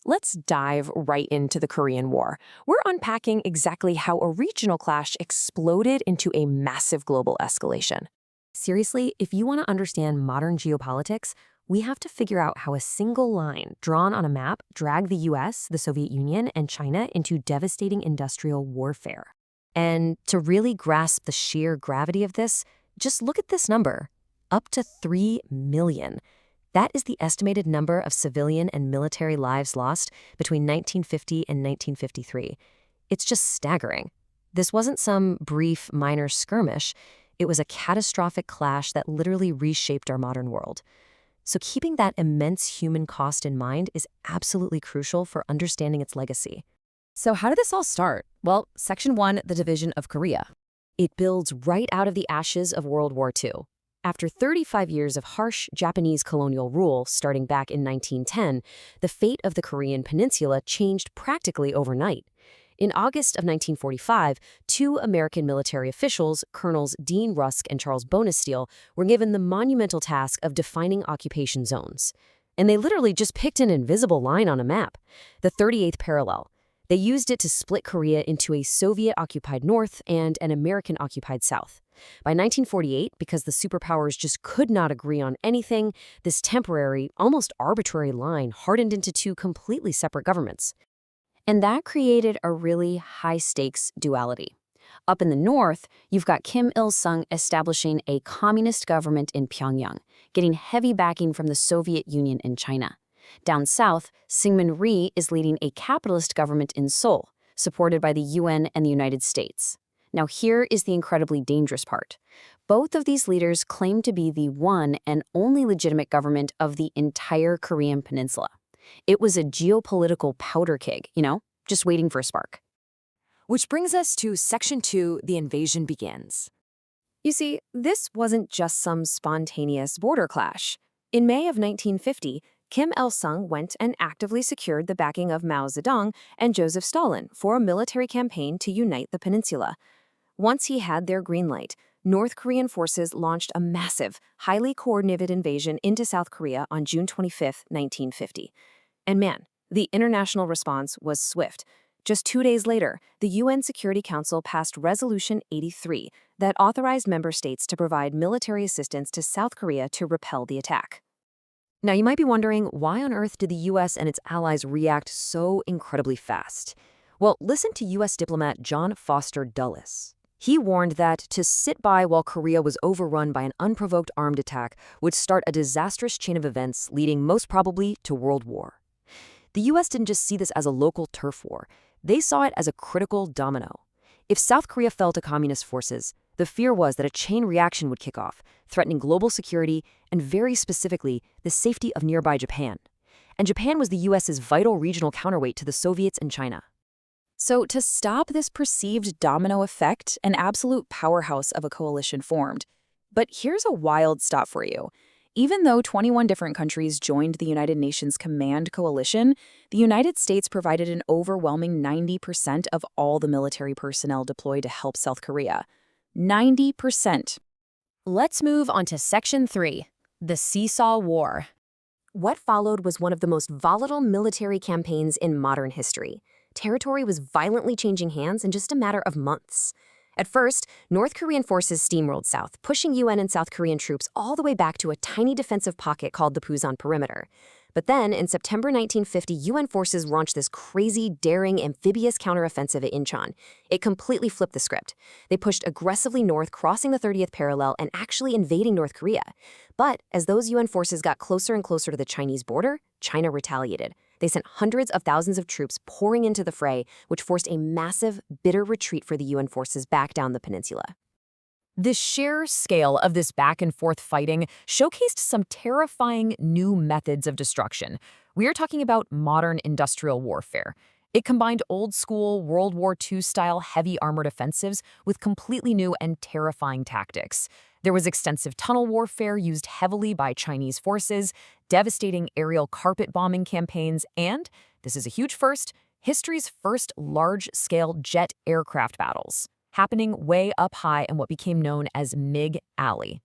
let's dive right into the Korean War. We're unpacking exactly how a regional clash exploded into a massive global escalation. Seriously, if you want to understand modern geopolitics, we have to figure out how a single line drawn on a map dragged the US, the Soviet Union, and China into devastating industrial warfare. And to really grasp the sheer gravity of this, just look at this number, up to 3 million. That is the estimated number of civilian and military lives lost between 1950 and 1953. It's just staggering. This wasn't some brief, minor skirmish. It was a catastrophic clash that literally reshaped our modern world. So keeping that immense human cost in mind is absolutely crucial for understanding its legacy. So how did this all start? Well, Section 1, the division of Korea. It builds right out of the ashes of World War II. After 35 years of harsh Japanese colonial rule starting back in 1910, the fate of the Korean Peninsula changed practically overnight. In August of 1945, two American military officials, Colonels Dean Rusk and Charles Bonesteel, were given the monumental task of defining occupation zones. And they literally just picked an invisible line on a map, the 38th parallel. They used it to split Korea into a Soviet-occupied North and an American-occupied South. By 1948, because the superpowers just could not agree on anything, this temporary, almost arbitrary line hardened into two completely separate governments. And that created a really high-stakes duality. Up in the north, you've got Kim Il-sung establishing a communist government in Pyongyang, getting heavy backing from the Soviet Union and China. Down south, Syngman Rhee is leading a capitalist government in Seoul, supported by the UN and the United States. Now here is the incredibly dangerous part. Both of these leaders claim to be the one and only legitimate government of the entire Korean Peninsula. It was a geopolitical powder keg, just waiting for a spark. Which brings us to Section 2, the invasion begins. You see, this wasn't just some spontaneous border clash. In May of 1950, Kim Il-sung went and actively secured the backing of Mao Zedong and Joseph Stalin for a military campaign to unite the peninsula. Once he had their green light, North Korean forces launched a massive, highly coordinated invasion into South Korea on June 25, 1950. And man, the international response was swift. Just 2 days later, the UN Security Council passed Resolution 83 that authorized member states to provide military assistance to South Korea to repel the attack. Now, you might be wondering, why on earth did the US and its allies react so incredibly fast? Well, listen to US diplomat John Foster Dulles. He warned that to sit by while Korea was overrun by an unprovoked armed attack would start a disastrous chain of events leading most probably to World War. The US didn't just see this as a local turf war. They saw it as a critical domino. If South Korea fell to communist forces, the fear was that a chain reaction would kick off, threatening global security and very specifically the safety of nearby Japan. And Japan was the US's vital regional counterweight to the Soviets and China. So to stop this perceived domino effect, an absolute powerhouse of a coalition formed. But here's a wild stat for you. Even though 21 different countries joined the United Nations Command Coalition, the United States provided an overwhelming 90% of all the military personnel deployed to help South Korea. 90%. Let's move on to Section 3, the Seesaw War. What followed was one of the most volatile military campaigns in modern history. Territory was violently changing hands in just a matter of months. At first, North Korean forces steamrolled south, pushing UN and South Korean troops all the way back to a tiny defensive pocket called the Pusan Perimeter. But then, in September 1950, UN forces launched this crazy, daring, amphibious counteroffensive at Inchon. It completely flipped the script. They pushed aggressively north, crossing the 30th parallel and actually invading North Korea. But as those UN forces got closer and closer to the Chinese border, China retaliated. They sent hundreds of thousands of troops pouring into the fray, which forced a massive, bitter retreat for the UN forces back down the peninsula. The sheer scale of this back-and-forth fighting showcased some terrifying new methods of destruction. We are talking about modern industrial warfare. It combined old-school World War II-style heavy armored offensives with completely new and terrifying tactics. There was extensive tunnel warfare used heavily by Chinese forces, devastating aerial carpet bombing campaigns, and, this is a huge first, history's first large-scale jet aircraft battles, happening way up high in what became known as MiG Alley.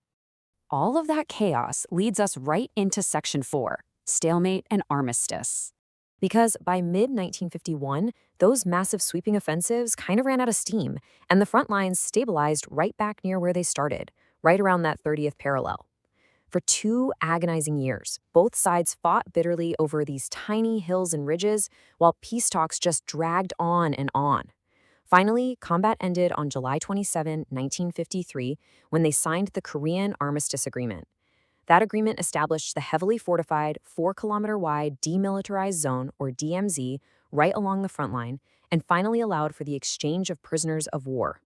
All of that chaos leads us right into Section 4, stalemate and armistice. Because by mid-1951, those massive sweeping offensives kind of ran out of steam, and the front lines stabilized right back near where they started, right around that 30th parallel. For 2 agonizing years, both sides fought bitterly over these tiny hills and ridges, while peace talks just dragged on and on. Finally, combat ended on July 27, 1953, when they signed the Korean Armistice Agreement. That agreement established the heavily fortified 4-kilometer-wide demilitarized zone, or DMZ, right along the front line, and finally allowed for the exchange of prisoners of war.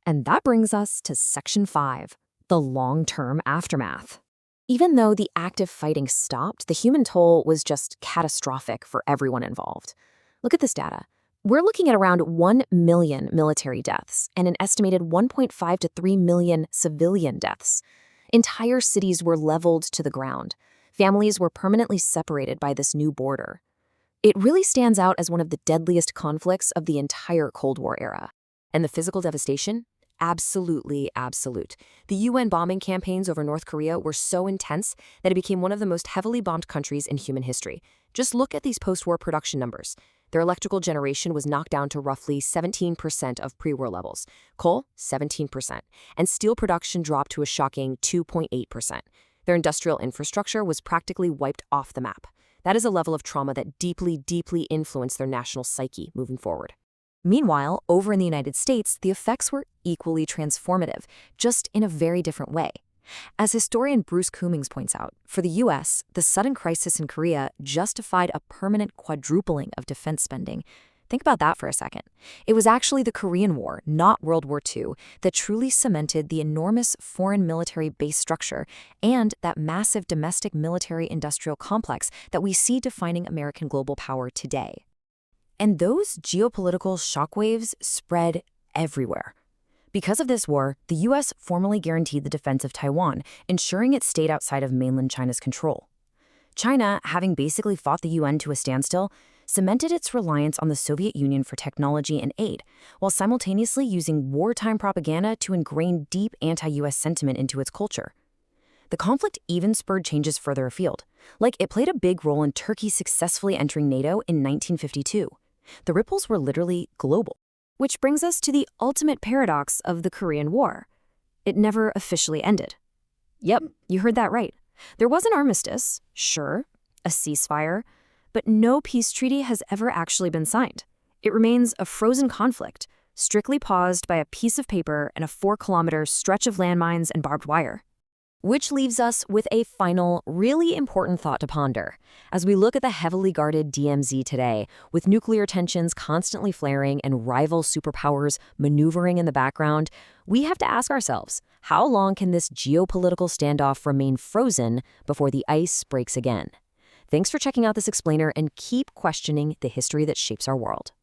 And that brings us to Section 5, the long-term aftermath. Even though the active fighting stopped, the human toll was just catastrophic for everyone involved. Look at this data. We're looking at around 1 million military deaths and an estimated 1.5 to 3 million civilian deaths. Entire cities were leveled to the ground. Families were permanently separated by this new border. It really stands out as one of the deadliest conflicts of the entire Cold War era. And the physical devastation? Absolutely absolute. The UN bombing campaigns over North Korea were so intense that it became one of the most heavily bombed countries in human history. Just look at these post-war production numbers. Their electrical generation was knocked down to roughly 17% of pre-war levels. Coal, 17%. And steel production dropped to a shocking 2.8%. Their industrial infrastructure was practically wiped off the map. That is a level of trauma that deeply, deeply influenced their national psyche moving forward. Meanwhile, over in the United States, the effects were equally transformative, just in a very different way. As historian Bruce Cummings points out, for the U.S., the sudden crisis in Korea justified a permanent quadrupling of defense spending. Think about that for a second. It was actually the Korean War, not World War II, that truly cemented the enormous foreign military base structure and that massive domestic military-industrial complex that we see defining American global power today. And those geopolitical shockwaves spread everywhere. Because of this war, the U.S. formally guaranteed the defense of Taiwan, ensuring it stayed outside of mainland China's control. China, having basically fought the UN to a standstill, cemented its reliance on the Soviet Union for technology and aid, while simultaneously using wartime propaganda to ingrain deep anti-U.S. sentiment into its culture. The conflict even spurred changes further afield, like it played a big role in Turkey successfully entering NATO in 1952. The ripples were literally global. Which brings us to the ultimate paradox of the Korean War. It never officially ended. Yep, you heard that right. There was an armistice, sure, a ceasefire, but no peace treaty has ever actually been signed. It remains a frozen conflict, strictly paused by a piece of paper and a 4-kilometer stretch of landmines and barbed wire. Which leaves us with a final, really important thought to ponder. As we look at the heavily guarded DMZ today, with nuclear tensions constantly flaring and rival superpowers maneuvering in the background, we have to ask ourselves, how long can this geopolitical standoff remain frozen before the ice breaks again? Thanks for checking out this explainer and keep questioning the history that shapes our world.